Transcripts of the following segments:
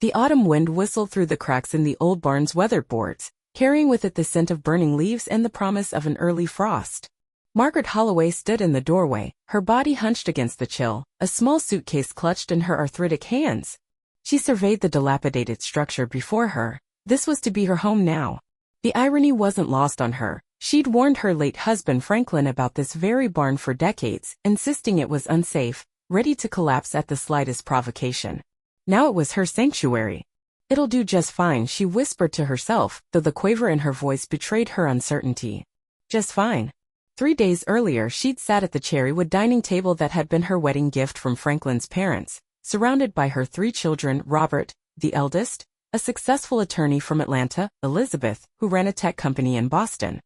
The autumn wind whistled through the cracks in the old barn's weatherboards, carrying with it the scent of burning leaves and the promise of an early frost. Margaret Holloway stood in the doorway, her body hunched against the chill, a small suitcase clutched in her arthritic hands. She surveyed the dilapidated structure before her. This was to be her home now. The irony wasn't lost on her. She'd warned her late husband Franklin about this very barn for decades, insisting it was unsafe, ready to collapse at the slightest provocation. Now it was her sanctuary. "It'll do just fine," she whispered to herself, though the quaver in her voice betrayed her uncertainty. Just fine. 3 days earlier she'd sat at the cherrywood dining table that had been her wedding gift from Franklin's parents, surrounded by her 3 children: Robert, the eldest, a successful attorney from Atlanta; Elizabeth, who ran a tech company in Boston;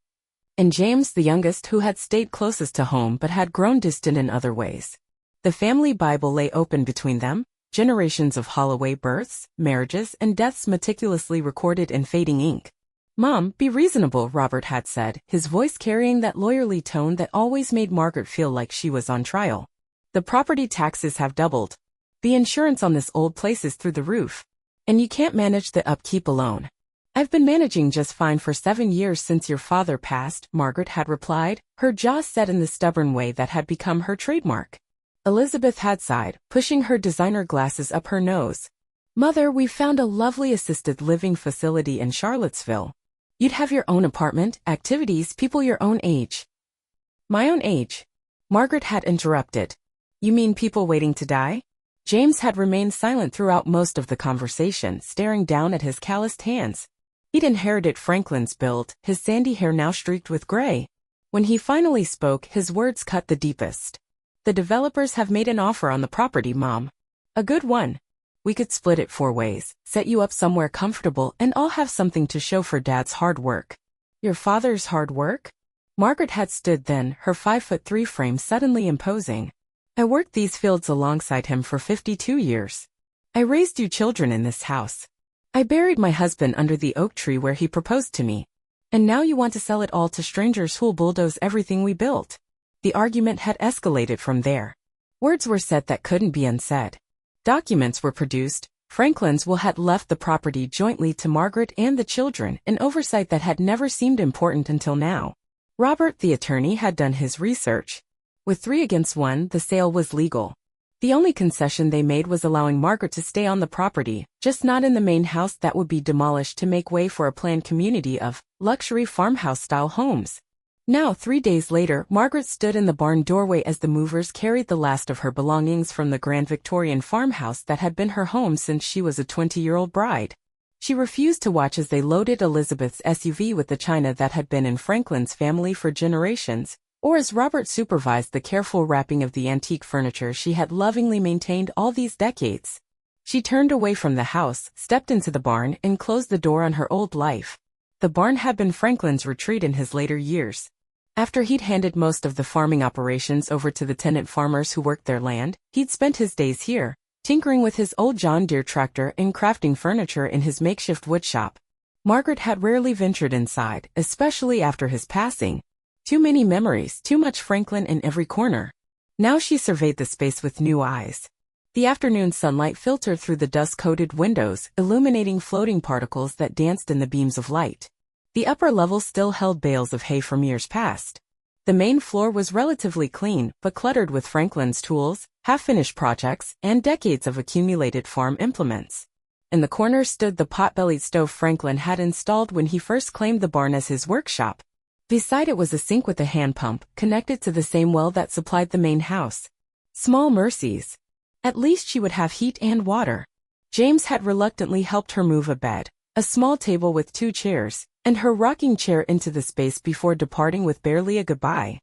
and James, the youngest, who had stayed closest to home but had grown distant in other ways. The family Bible lay open between them, generations of Holloway births, marriages, and deaths meticulously recorded in fading ink. "Mom, be reasonable," Robert had said, his voice carrying that lawyerly tone that always made Margaret feel like she was on trial. "The property taxes have doubled. The insurance on this old place is through the roof. And you can't manage the upkeep alone." "I've been managing just fine for 7 years since your father passed," Margaret had replied, her jaw set in the stubborn way that had become her trademark. Elizabeth had sighed, pushing her designer glasses up her nose. "Mother, we've found a lovely assisted living facility in Charlottesville. You'd have your own apartment, activities, people your own age." "My own age?" Margaret had interrupted. "You mean people waiting to die?" James had remained silent throughout most of the conversation, staring down at his calloused hands. He'd inherited Franklin's build, his sandy hair now streaked with gray. When he finally spoke, his words cut the deepest. "The developers have made an offer on the property, Mom. A good one. We could split it 4 ways, set you up somewhere comfortable, and I'll have something to show for Dad's hard work." "Your father's hard work?" Margaret had stood then, her 5'3" frame suddenly imposing. "I worked these fields alongside him for 52 years. I raised you children in this house. I buried my husband under the oak tree where he proposed to me. And now you want to sell it all to strangers who'll bulldoze everything we built." The argument had escalated from there. Words were said that couldn't be unsaid. Documents were produced. Franklin's will had left the property jointly to Margaret and the children, an oversight that had never seemed important until now. Robert, the attorney, had done his research. With 3 against 1, the sale was legal. The only concession they made was allowing Margaret to stay on the property, just not in the main house that would be demolished to make way for a planned community of luxury farmhouse-style homes. Now, 3 days later, Margaret stood in the barn doorway as the movers carried the last of her belongings from the grand Victorian farmhouse that had been her home since she was a 20-year-old bride. She refused to watch as they loaded Elizabeth's SUV with the china that had been in Franklin's family for generations, or as Robert supervised the careful wrapping of the antique furniture she had lovingly maintained all these decades. She turned away from the house, stepped into the barn, and closed the door on her old life. The barn had been Franklin's retreat in his later years. After he'd handed most of the farming operations over to the tenant farmers who worked their land, he'd spent his days here, tinkering with his old John Deere tractor and crafting furniture in his makeshift woodshop. Margaret had rarely ventured inside, especially after his passing. Too many memories, too much Franklin in every corner. Now she surveyed the space with new eyes. The afternoon sunlight filtered through the dust-coated windows, illuminating floating particles that danced in the beams of light. The upper level still held bales of hay from years past. The main floor was relatively clean, but cluttered with Franklin's tools, half-finished projects, and decades of accumulated farm implements. In the corner stood the pot-bellied stove Franklin had installed when he first claimed the barn as his workshop. Beside it was a sink with a hand pump, connected to the same well that supplied the main house. Small mercies. At least she would have heat and water. James had reluctantly helped her move a bed, a small table with 2 chairs, and her rocking chair into the space before departing with barely a goodbye.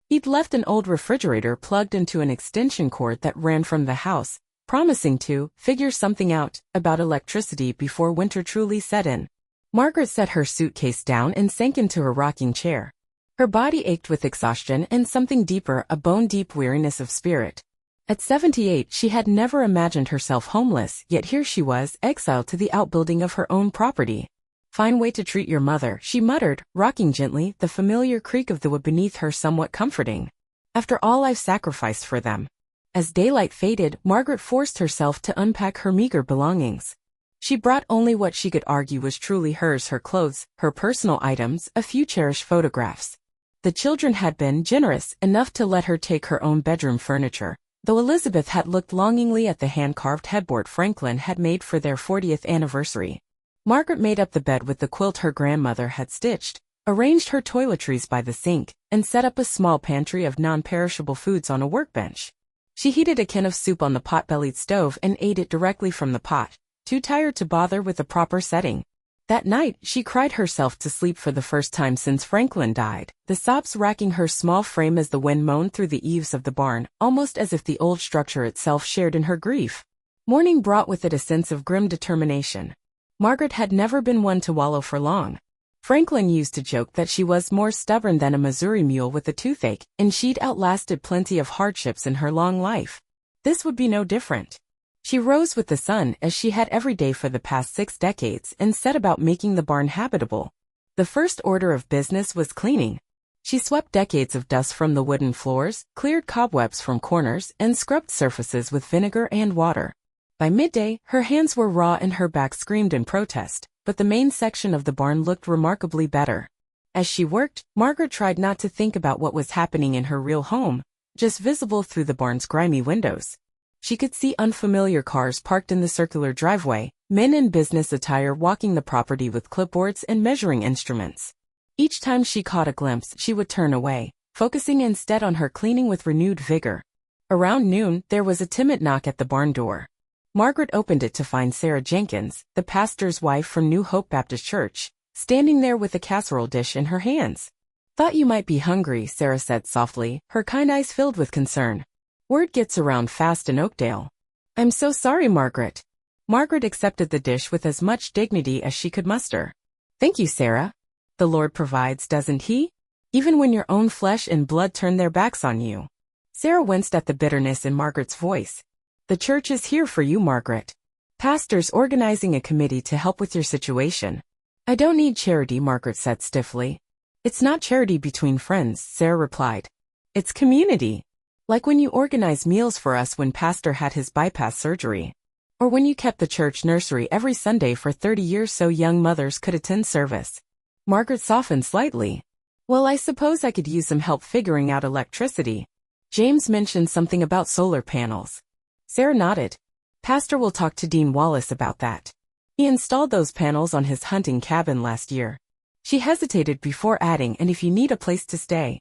He'd left an old refrigerator plugged into an extension cord that ran from the house, promising to figure something out about electricity before winter truly set in. Margaret set her suitcase down and sank into her rocking chair. Her body ached with exhaustion and something deeper, a bone-deep weariness of spirit. At 78, she had never imagined herself homeless, yet here she was, exiled to the outbuilding of her own property. "Fine way to treat your mother," she muttered, rocking gently, the familiar creak of the wood beneath her somewhat comforting. "After all I've sacrificed for them." As daylight faded, Margaret forced herself to unpack her meager belongings. She brought only what she could argue was truly hers: her clothes, her personal items, a few cherished photographs. The children had been generous enough to let her take her own bedroom furniture, though Elizabeth had looked longingly at the hand-carved headboard Franklin had made for their 40th anniversary. Margaret made up the bed with the quilt her grandmother had stitched, arranged her toiletries by the sink, and set up a small pantry of non-perishable foods on a workbench. She heated a can of soup on the pot-bellied stove and ate it directly from the pot, too tired to bother with the proper setting. That night, she cried herself to sleep for the first time since Franklin died, the sobs racking her small frame as the wind moaned through the eaves of the barn, almost as if the old structure itself shared in her grief. Morning brought with it a sense of grim determination. Margaret had never been one to wallow for long. Franklin used to joke that she was more stubborn than a Missouri mule with a toothache, and she'd outlasted plenty of hardships in her long life. This would be no different. She rose with the sun, as she had every day for the past 6 decades, and set about making the barn habitable. The first order of business was cleaning. She swept decades of dust from the wooden floors, cleared cobwebs from corners, and scrubbed surfaces with vinegar and water. By midday, her hands were raw and her back screamed in protest, but the main section of the barn looked remarkably better. As she worked, Margaret tried not to think about what was happening in her real home, just visible through the barn's grimy windows. She could see unfamiliar cars parked in the circular driveway, men in business attire walking the property with clipboards and measuring instruments. Each time she caught a glimpse, she would turn away, focusing instead on her cleaning with renewed vigor. Around noon, there was a timid knock at the barn door. Margaret opened it to find Sarah Jenkins, the pastor's wife from New Hope Baptist Church, standing there with a casserole dish in her hands. "Thought you might be hungry," Sarah said softly, her kind eyes filled with concern. "Word gets around fast in Oakdale." "I'm so sorry, Margaret." Margaret accepted the dish with as much dignity as she could muster. "Thank you, Sarah. The Lord provides, doesn't He? Even when your own flesh and blood turn their backs on you." Sarah winced at the bitterness in Margaret's voice. "The church is here for you, Margaret. Pastor's organizing a committee to help with your situation." "I don't need charity," Margaret said stiffly. "It's not charity between friends," Sarah replied. "It's community. Like when you organized meals for us when Pastor had his bypass surgery. Or when you kept the church nursery every Sunday for 30 years so young mothers could attend service." Margaret softened slightly. "Well, I suppose I could use some help figuring out electricity. James mentioned something about solar panels." Sarah nodded. "Pastor will talk to Dean Wallace about that. He installed those panels on his hunting cabin last year." She hesitated before adding, "and if you need a place to stay."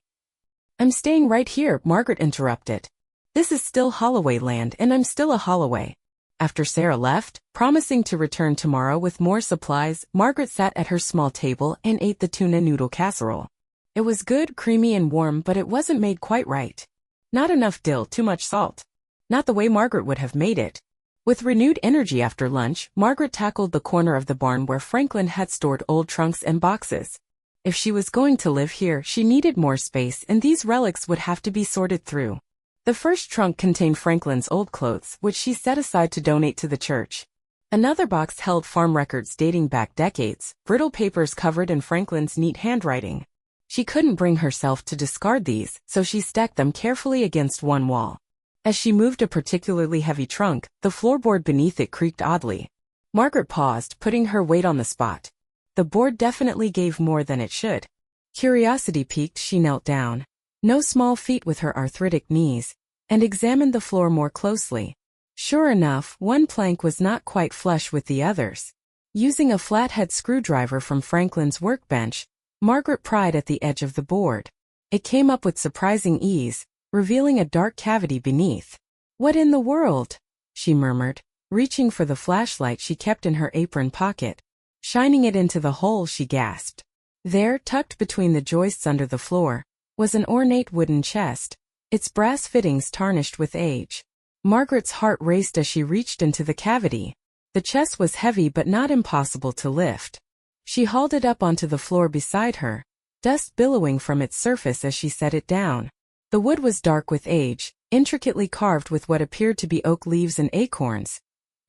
"I'm staying right here," Margaret interrupted. "This is still Holloway land and I'm still a Holloway." After Sarah left, promising to return tomorrow with more supplies, Margaret sat at her small table and ate the tuna noodle casserole. It was good, creamy and warm, but it wasn't made quite right. Not enough dill, too much salt. Not the way Margaret would have made it. With renewed energy after lunch, Margaret tackled the corner of the barn where Franklin had stored old trunks and boxes. If she was going to live here, she needed more space, and these relics would have to be sorted through. The first trunk contained Franklin's old clothes, which she set aside to donate to the church. Another box held farm records dating back decades, brittle papers covered in Franklin's neat handwriting. She couldn't bring herself to discard these, so she stacked them carefully against one wall. As she moved a particularly heavy trunk, the floorboard beneath it creaked oddly. Margaret paused, putting her weight on the spot. The board definitely gave more than it should. Curiosity piqued, she knelt down, no small feat with her arthritic knees, and examined the floor more closely. Sure enough, one plank was not quite flush with the others. Using a flathead screwdriver from Franklin's workbench, Margaret pried at the edge of the board. It came up with surprising ease, revealing a dark cavity beneath. "What in the world?" she murmured, reaching for the flashlight she kept in her apron pocket. Shining it into the hole, she gasped. There, tucked between the joists under the floor, was an ornate wooden chest, its brass fittings tarnished with age. Margaret's heart raced as she reached into the cavity. The chest was heavy but not impossible to lift. She hauled it up onto the floor beside her, dust billowing from its surface as she set it down. The wood was dark with age, intricately carved with what appeared to be oak leaves and acorns,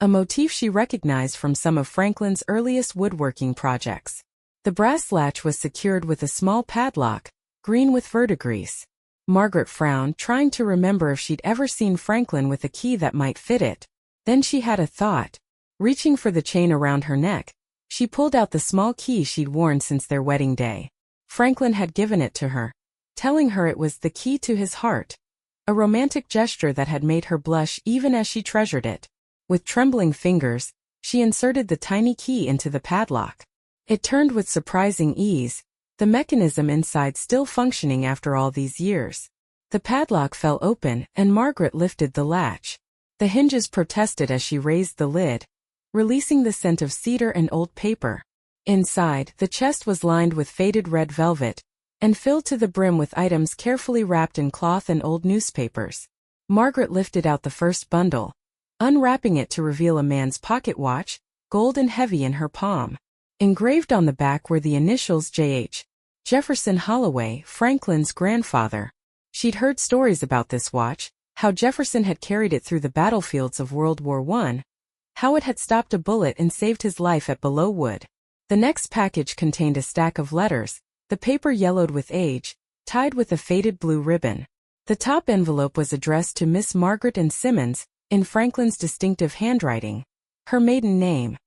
a motif she recognized from some of Franklin's earliest woodworking projects. The brass latch was secured with a small padlock, green with verdigris. Margaret frowned, trying to remember if she'd ever seen Franklin with a key that might fit it. Then she had a thought. Reaching for the chain around her neck, she pulled out the small key she'd worn since their wedding day. Franklin had given it to her, telling her it was the key to his heart. A romantic gesture that had made her blush even as she treasured it. With trembling fingers, she inserted the tiny key into the padlock. It turned with surprising ease, the mechanism inside still functioning after all these years. The padlock fell open and Margaret lifted the latch. The hinges protested as she raised the lid, releasing the scent of cedar and old paper. Inside, the chest was lined with faded red velvet, and filled to the brim with items carefully wrapped in cloth and old newspapers. Margaret lifted out the first bundle, unwrapping it to reveal a man's pocket watch, gold and heavy in her palm. Engraved on the back were the initials J.H. Jefferson Holloway, Franklin's grandfather. She'd heard stories about this watch, how Jefferson had carried it through the battlefields of World War I, how it had stopped a bullet and saved his life at Belleau Wood. The next package contained a stack of letters, the paper yellowed with age, tied with a faded blue ribbon. The top envelope was addressed to Miss Margaret and Simmons, in Franklin's distinctive handwriting, her maiden name.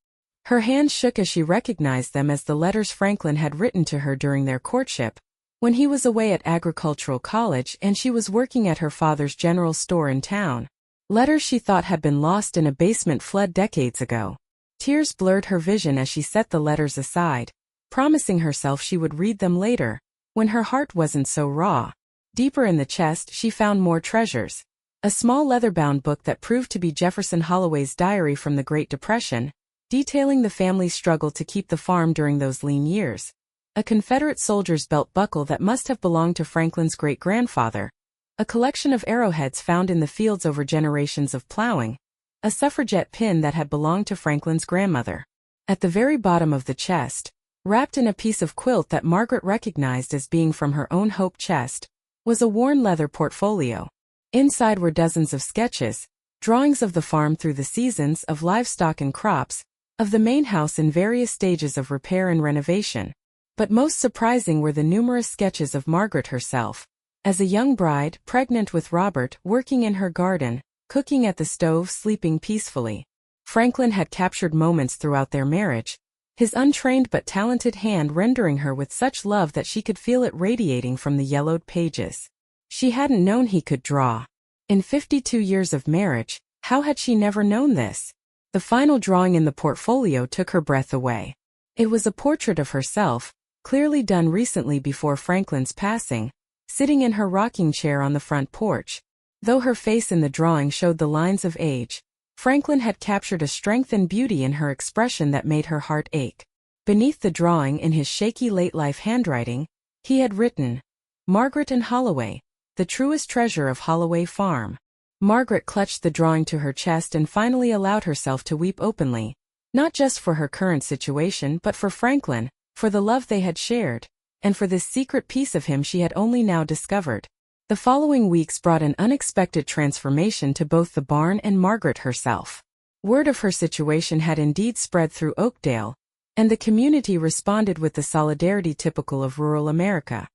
Her hand shook as she recognized them as the letters Franklin had written to her during their courtship, when he was away at agricultural college and she was working at her father's general store in town. Letters she thought had been lost in a basement flood decades ago. Tears blurred her vision as she set the letters aside, promising herself she would read them later, when her heart wasn't so raw. Deeper in the chest she found more treasures. A small leather-bound book that proved to be Jefferson Holloway's diary from the Great Depression, detailing the family's struggle to keep the farm during those lean years. A Confederate soldier's belt buckle that must have belonged to Franklin's great-grandfather. A collection of arrowheads found in the fields over generations of plowing. A suffragette pin that had belonged to Franklin's grandmother. At the very bottom of the chest, wrapped in a piece of quilt that Margaret recognized as being from her own hope chest, was a worn leather portfolio. Inside were dozens of sketches, drawings of the farm through the seasons, of livestock and crops, of the main house in various stages of repair and renovation. But most surprising were the numerous sketches of Margaret herself, as a young bride, pregnant with Robert, working in her garden, cooking at the stove, sleeping peacefully. Franklin had captured moments throughout their marriage, his untrained but talented hand rendering her with such love that she could feel it radiating from the yellowed pages. She hadn't known he could draw. In 52 years of marriage, how had she never known this? The final drawing in the portfolio took her breath away. It was a portrait of herself, clearly done recently before Franklin's passing, sitting in her rocking chair on the front porch. Though her face in the drawing showed the lines of age, Franklin had captured a strength and beauty in her expression that made her heart ache. Beneath the drawing, in his shaky late-life handwriting, he had written, "Margaret and Holloway, the truest treasure of Holloway Farm." Margaret clutched the drawing to her chest and finally allowed herself to weep openly, not just for her current situation but for Franklin, for the love they had shared, and for this secret piece of him she had only now discovered. The following weeks brought an unexpected transformation to both the barn and Margaret herself. Word of her situation had indeed spread through Oakdale, and the community responded with the solidarity typical of rural America.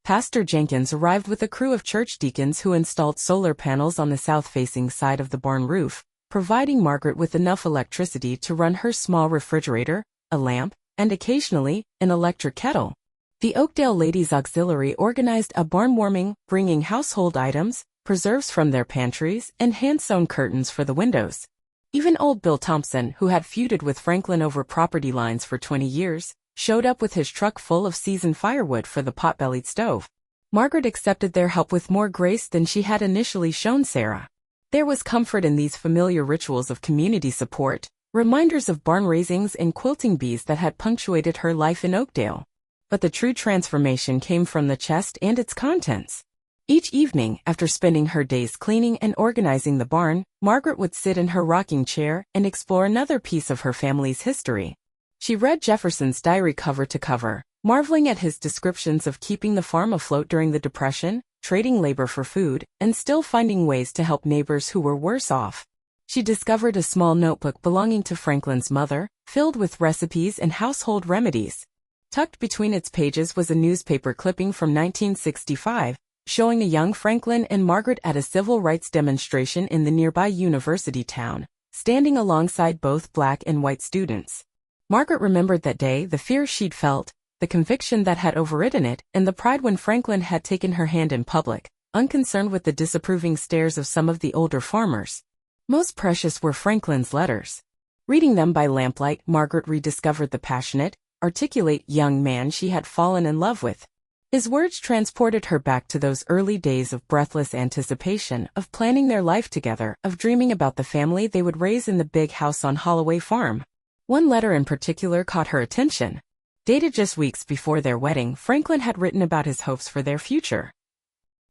Pastor Jenkins arrived with a crew of church deacons who installed solar panels on the south-facing side of the barn roof, providing Margaret with enough electricity to run her small refrigerator, a lamp, and occasionally, an electric kettle. The Oakdale Ladies Auxiliary organized a barn warming, bringing household items, preserves from their pantries, and hand-sewn curtains for the windows. Even old Bill Thompson, who had feuded with Franklin over property lines for 20 years, showed up with his truck full of seasoned firewood for the pot-bellied stove. Margaret accepted their help with more grace than she had initially shown Sarah. There was comfort in these familiar rituals of community support, reminders of barn raisings and quilting bees that had punctuated her life in Oakdale. But the true transformation came from the chest and its contents. Each evening, after spending her days cleaning and organizing the barn, Margaret would sit in her rocking chair and explore another piece of her family's history. She read Jefferson's diary cover to cover, marveling at his descriptions of keeping the farm afloat during the Depression, trading labor for food, and still finding ways to help neighbors who were worse off. She discovered a small notebook belonging to Franklin's mother, filled with recipes and household remedies. Tucked between its pages was a newspaper clipping from 1965, showing a young Franklin and Margaret at a civil rights demonstration in the nearby university town, standing alongside both black and white students. Margaret remembered that day, the fear she'd felt, the conviction that had overridden it, and the pride when Franklin had taken her hand in public, unconcerned with the disapproving stares of some of the older farmers. Most precious were Franklin's letters. Reading them by lamplight, Margaret rediscovered the passionate, articulate young man she had fallen in love with. His words transported her back to those early days of breathless anticipation, of planning their life together, of dreaming about the family they would raise in the big house on Holloway Farm. One letter in particular caught her attention. Dated just weeks before their wedding, Franklin had written about his hopes for their future.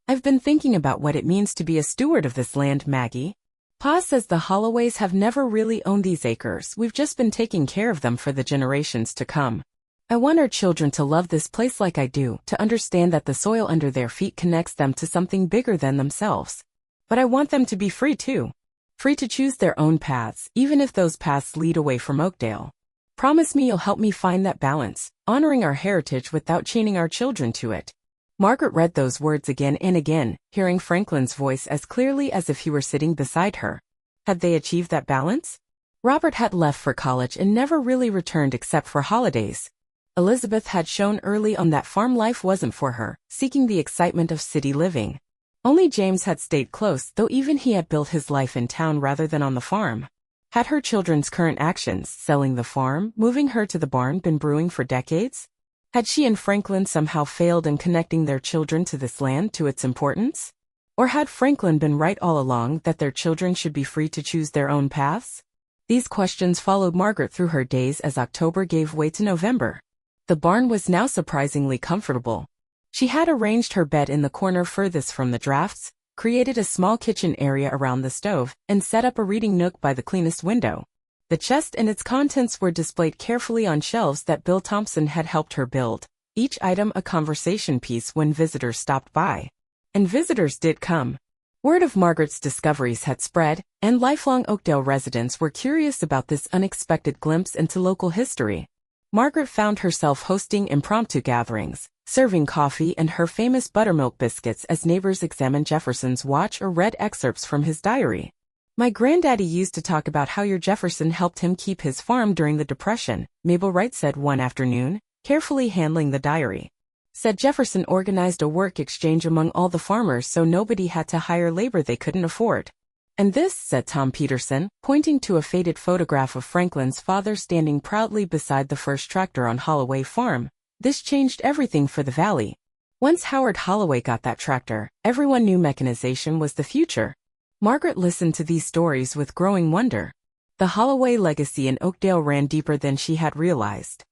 "I've been thinking about what it means to be a steward of this land, Maggie. Pa says the Holloways have never really owned these acres. We've just been taking care of them for the generations to come. I want our children to love this place like I do, to understand that the soil under their feet connects them to something bigger than themselves. But I want them to be free too. Free to choose their own paths, even if those paths lead away from Oakdale. Promise me you'll help me find that balance, honoring our heritage without chaining our children to it." Margaret read those words again and again, hearing Franklin's voice as clearly as if he were sitting beside her. Had they achieved that balance? Robert had left for college and never really returned except for holidays. Elizabeth had shown early on that farm life wasn't for her, seeking the excitement of city living. Only James had stayed close, though even he had built his life in town rather than on the farm. Had her children's current actions, selling the farm, moving her to the barn, been brewing for decades? Had she and Franklin somehow failed in connecting their children to this land, to its importance? Or had Franklin been right all along, that their children should be free to choose their own paths? These questions followed Margaret through her days as October gave way to November. The barn was now surprisingly comfortable. She had arranged her bed in the corner furthest from the drafts, created a small kitchen area around the stove, and set up a reading nook by the cleanest window. The chest and its contents were displayed carefully on shelves that Bill Thompson had helped her build, each item a conversation piece when visitors stopped by. And visitors did come. Word of Margaret's discoveries had spread, and lifelong Oakdale residents were curious about this unexpected glimpse into local history. Margaret found herself hosting impromptu gatherings, serving coffee and her famous buttermilk biscuits as neighbors examined Jefferson's watch or read excerpts from his diary. "My granddaddy used to talk about how your Jefferson helped him keep his farm during the Depression," Mabel Wright said one afternoon, carefully handling the diary. "Said Jefferson organized a work exchange among all the farmers so nobody had to hire labor they couldn't afford. And this," said Tom Peterson, pointing to a faded photograph of Franklin's father standing proudly beside the first tractor on Holloway Farm, "this changed everything for the valley. Once Howard Holloway got that tractor, everyone knew mechanization was the future." Margaret listened to these stories with growing wonder. The Holloway legacy in Oakdale ran deeper than she had realized.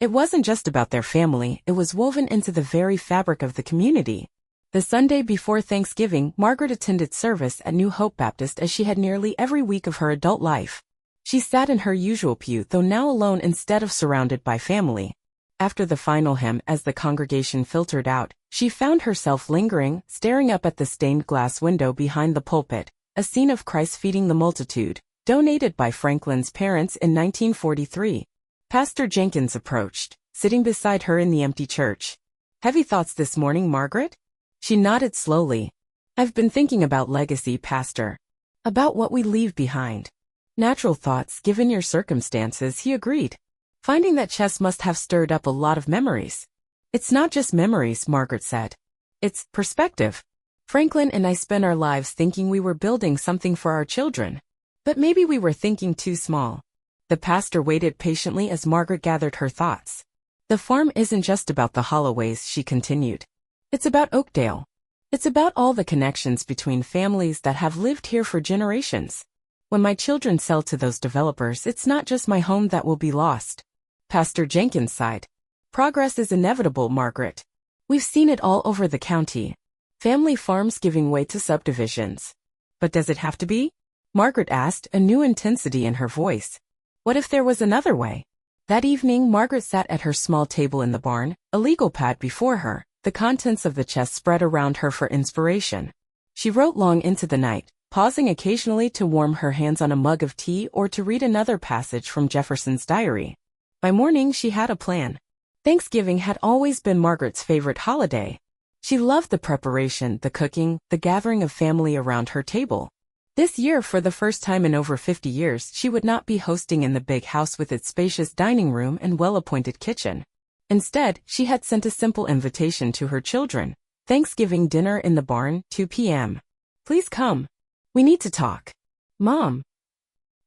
It wasn't just about their family, it was woven into the very fabric of the community. The Sunday before Thanksgiving, Margaret attended service at New Hope Baptist as she had nearly every week of her adult life. She sat in her usual pew, though now alone instead of surrounded by family. After the final hymn, as the congregation filtered out, she found herself lingering, staring up at the stained glass window behind the pulpit, a scene of Christ feeding the multitude, donated by Franklin's parents in 1943. Pastor Jenkins approached, sitting beside her in the empty church. "Heavy thoughts this morning, Margaret?" She nodded slowly. "I've been thinking about legacy, Pastor. About what we leave behind." "Natural thoughts, given your circumstances," he agreed. Finding that chess must have stirred up a lot of memories. "It's not just memories," Margaret said. "It's perspective. Franklin and I spent our lives thinking we were building something for our children. But maybe we were thinking too small." The pastor waited patiently as Margaret gathered her thoughts. "The farm isn't just about the Holloways," she continued. "It's about Oakdale. It's about all the connections between families that have lived here for generations. When my children sell to those developers, it's not just my home that will be lost." Pastor Jenkins sighed. "Progress is inevitable, Margaret. We've seen it all over the county. Family farms giving way to subdivisions. But does it have to be?" Margaret asked, a new intensity in her voice. "What if there was another way?" That evening, Margaret sat at her small table in the barn, a legal pad before her, the contents of the chest spread around her for inspiration. She wrote long into the night, pausing occasionally to warm her hands on a mug of tea or to read another passage from Jefferson's diary. By morning, she had a plan. Thanksgiving had always been Margaret's favorite holiday. She loved the preparation, the cooking, the gathering of family around her table. This year, for the first time in over 50 years, she would not be hosting in the big house with its spacious dining room and well-appointed kitchen. Instead, she had sent a simple invitation to her children. Thanksgiving dinner in the barn, 2 p.m. Please come. We need to talk. Mom.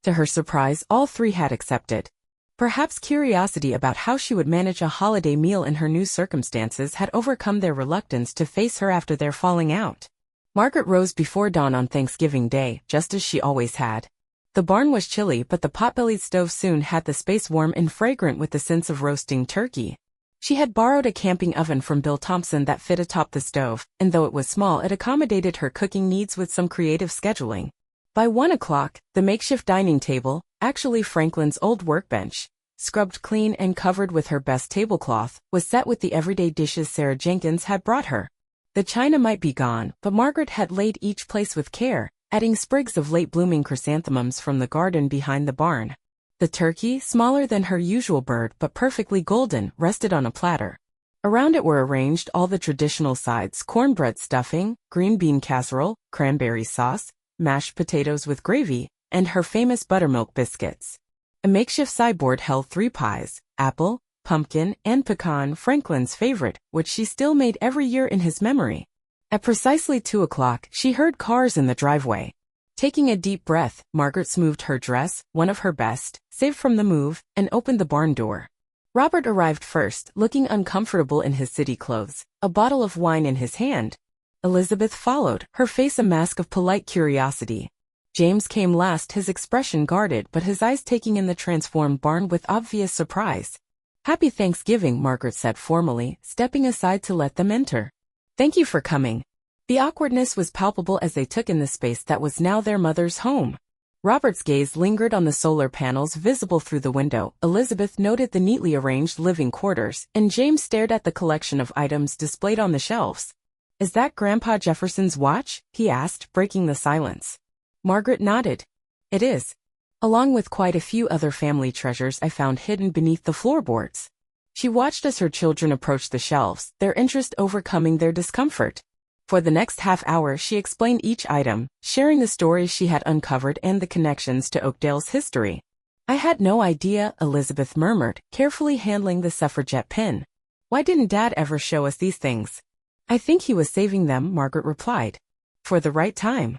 To her surprise, all three had accepted. Perhaps curiosity about how she would manage a holiday meal in her new circumstances had overcome their reluctance to face her after their falling out. Margaret rose before dawn on Thanksgiving Day, just as she always had. The barn was chilly, but the pot-bellied stove soon had the space warm and fragrant with the scents of roasting turkey. She had borrowed a camping oven from Bill Thompson that fit atop the stove, and though it was small, it accommodated her cooking needs with some creative scheduling. By 1 o'clock, the makeshift dining table, actually Franklin's old workbench, scrubbed clean and covered with her best tablecloth, was set with the everyday dishes Sarah Jenkins had brought her. The china might be gone, but Margaret had laid each place with care, adding sprigs of late-blooming chrysanthemums from the garden behind the barn. The turkey, smaller than her usual bird but perfectly golden, rested on a platter. Around it were arranged all the traditional sides: cornbread stuffing, green bean casserole, cranberry sauce, mashed potatoes with gravy, and her famous buttermilk biscuits. A makeshift sideboard held 3 pies: apple, pumpkin, and pecan, Franklin's favorite, which she still made every year in his memory. At precisely 2 o'clock, she heard cars in the driveway. Taking a deep breath, Margaret smoothed her dress, one of her best, saved from the move, and opened the barn door. Robert arrived first, looking uncomfortable in his city clothes, a bottle of wine in his hand. Elizabeth followed, her face a mask of polite curiosity. James came last, his expression guarded but his eyes taking in the transformed barn with obvious surprise. "Happy Thanksgiving," Margaret said formally, stepping aside to let them enter. "Thank you for coming." The awkwardness was palpable as they took in the space that was now their mother's home. Robert's gaze lingered on the solar panels visible through the window, Elizabeth noted the neatly arranged living quarters, and James stared at the collection of items displayed on the shelves. "Is that Grandpa Jefferson's watch?" he asked, breaking the silence. Margaret nodded. "It is. Along with quite a few other family treasures I found hidden beneath the floorboards." She watched as her children approached the shelves, their interest overcoming their discomfort. For the next half hour she explained each item, sharing the stories she had uncovered and the connections to Oakdale's history. "I had no idea," Elizabeth murmured, carefully handling the suffragette pin. "Why didn't Dad ever show us these things?" "I think he was saving them," Margaret replied. "For the right time."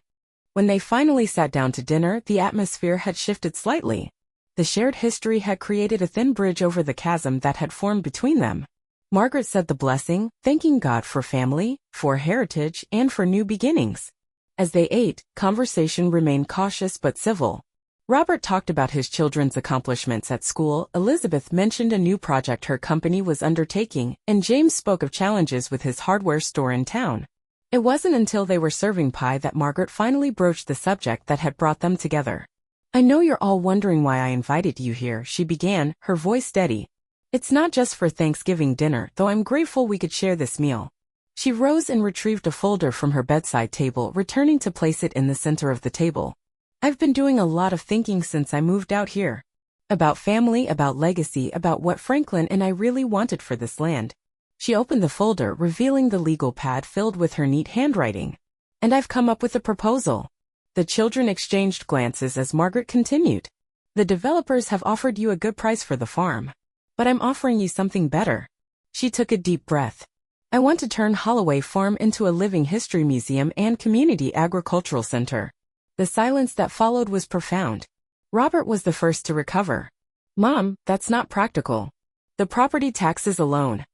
When they finally sat down to dinner, the atmosphere had shifted slightly. The shared history had created a thin bridge over the chasm that had formed between them. Margaret said the blessing, thanking God for family, for heritage, and for new beginnings. As they ate, conversation remained cautious but civil. Robert talked about his children's accomplishments at school, Elizabeth mentioned a new project her company was undertaking, and James spoke of challenges with his hardware store in town. It wasn't until they were serving pie that Margaret finally broached the subject that had brought them together. "I know you're all wondering why I invited you here," she began, her voice steady. "It's not just for Thanksgiving dinner, though I'm grateful we could share this meal." She rose and retrieved a folder from her bedside table, returning to place it in the center of the table. "I've been doing a lot of thinking since I moved out here. About family, about legacy, about what Franklin and I really wanted for this land." She opened the folder, revealing the legal pad filled with her neat handwriting. "And I've come up with a proposal." The children exchanged glances as Margaret continued. "The developers have offered you a good price for the farm. But I'm offering you something better." She took a deep breath. "I want to turn Holloway Farm into a living history museum and community agricultural center." The silence that followed was profound. Robert was the first to recover. "Mom, that's not practical. The property taxes alone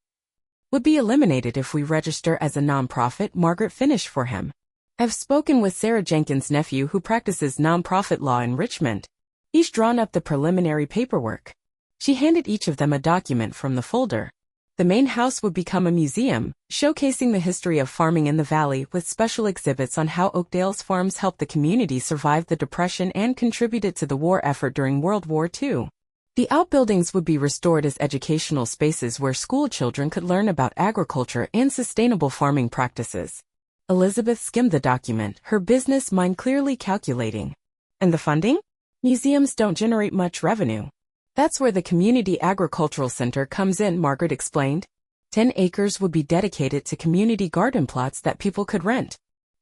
would be eliminated if we register as a nonprofit," Margaret finished for him. "I've spoken with Sarah Jenkins' nephew who practices nonprofit law in Richmond. He's drawn up the preliminary paperwork." She handed each of them a document from the folder. The main house would become a museum, showcasing the history of farming in the valley with special exhibits on how Oakdale's farms helped the community survive the Depression and contributed to the war effort during World War II. The outbuildings would be restored as educational spaces where school children could learn about agriculture and sustainable farming practices. Elizabeth skimmed the document, her business mind clearly calculating. "And the funding? Museums don't generate much revenue. That's where the Community Agricultural Center comes in," Margaret explained. 10 acres would be dedicated to community garden plots that people could rent.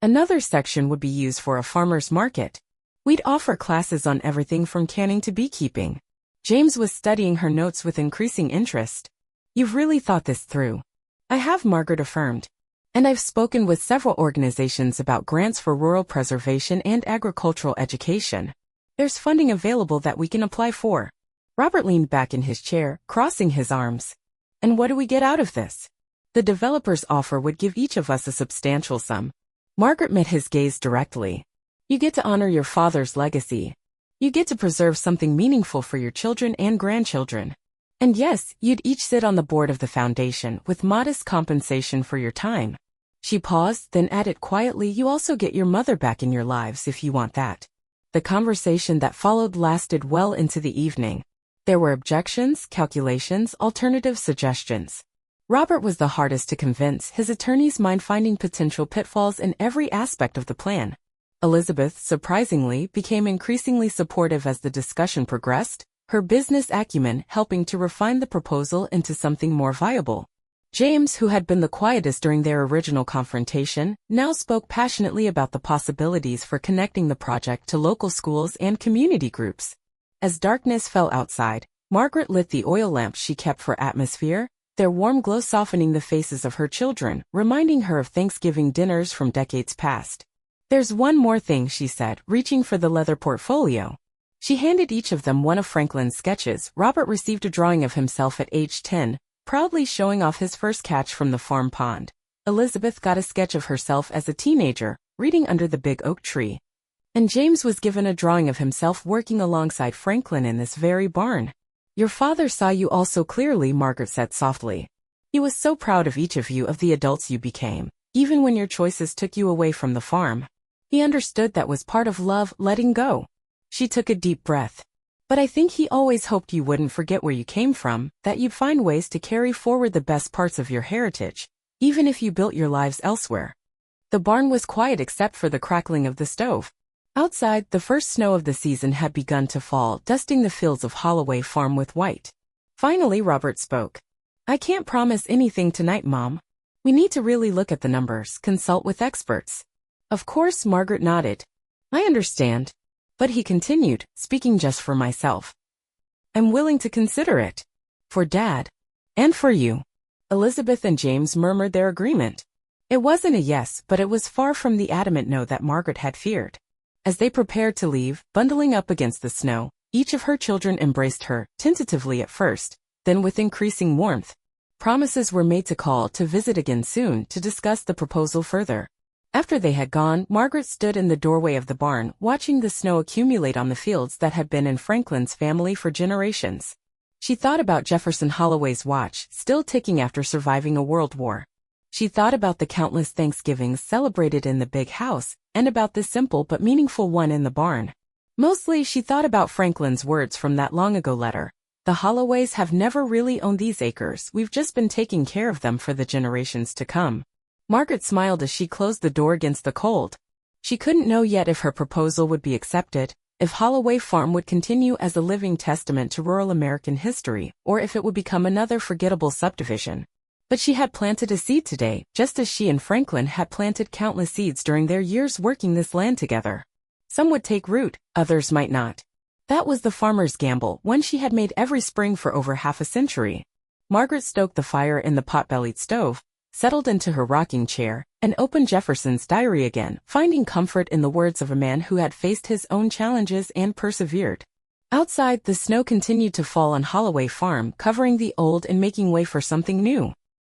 Another section would be used for a farmer's market. We'd offer classes on everything from canning to beekeeping. James was studying her notes with increasing interest. You've really thought this through. I have, Margaret affirmed. And I've spoken with several organizations about grants for rural preservation and agricultural education. There's funding available that we can apply for. Robert leaned back in his chair, crossing his arms. And what do we get out of this? The developer's offer would give each of us a substantial sum. Margaret met his gaze directly. You get to honor your father's legacy. You get to preserve something meaningful for your children and grandchildren. And yes, you'd each sit on the board of the foundation with modest compensation for your time. She paused, then added quietly, you also get your mother back in your lives if you want that. The conversation that followed lasted well into the evening. There were objections, calculations, alternative suggestions. Robert was the hardest to convince, his attorneys mind finding potential pitfalls in every aspect of the plan. Elizabeth, surprisingly, became increasingly supportive as the discussion progressed, her business acumen helping to refine the proposal into something more viable. James, who had been the quietest during their original confrontation, now spoke passionately about the possibilities for connecting the project to local schools and community groups. As darkness fell outside, Margaret lit the oil lamps she kept for atmosphere, their warm glow softening the faces of her children, reminding her of Thanksgiving dinners from decades past. There's one more thing, she said, reaching for the leather portfolio. She handed each of them one of Franklin's sketches. Robert received a drawing of himself at age 10, proudly showing off his first catch from the farm pond. Elizabeth got a sketch of herself as a teenager, reading under the big oak tree. And James was given a drawing of himself working alongside Franklin in this very barn. Your father saw you all so clearly, Margaret said softly. He was so proud of each of you, of the adults you became, even when your choices took you away from the farm. He understood that was part of love, letting go. She took a deep breath. But I think he always hoped you wouldn't forget where you came from, that you'd find ways to carry forward the best parts of your heritage, even if you built your lives elsewhere. The barn was quiet except for the crackling of the stove. Outside, the first snow of the season had begun to fall, dusting the fields of Holloway Farm with white. Finally, Robert spoke. I can't promise anything tonight, Mom. We need to really look at the numbers, consult with experts. Of course, Margaret nodded. I understand. But he continued, speaking just for myself. I'm willing to consider it. For Dad. And for you. Elizabeth and James murmured their agreement. It wasn't a yes, but it was far from the adamant no that Margaret had feared. As they prepared to leave, bundling up against the snow, each of her children embraced her, tentatively at first, then with increasing warmth. Promises were made to call to visit again soon to discuss the proposal further. After they had gone, Margaret stood in the doorway of the barn, watching the snow accumulate on the fields that had been in Franklin's family for generations. She thought about Jefferson Holloway's watch, still ticking after surviving a world war. She thought about the countless Thanksgivings celebrated in the big house, and about the simple but meaningful one in the barn. Mostly, she thought about Franklin's words from that long-ago letter. The Holloways have never really owned these acres, we've just been taking care of them for the generations to come. Margaret smiled as she closed the door against the cold. She couldn't know yet if her proposal would be accepted, if Holloway Farm would continue as a living testament to rural American history, or if it would become another forgettable subdivision. But she had planted a seed today, just as she and Franklin had planted countless seeds during their years working this land together. Some would take root, others might not. That was the farmer's gamble, one she had made every spring for over half a century. Margaret stoked the fire in the pot-bellied stove, settled into her rocking chair, and opened Jefferson's diary again, finding comfort in the words of a man who had faced his own challenges and persevered. Outside, the snow continued to fall on Holloway Farm, covering the old and making way for something new.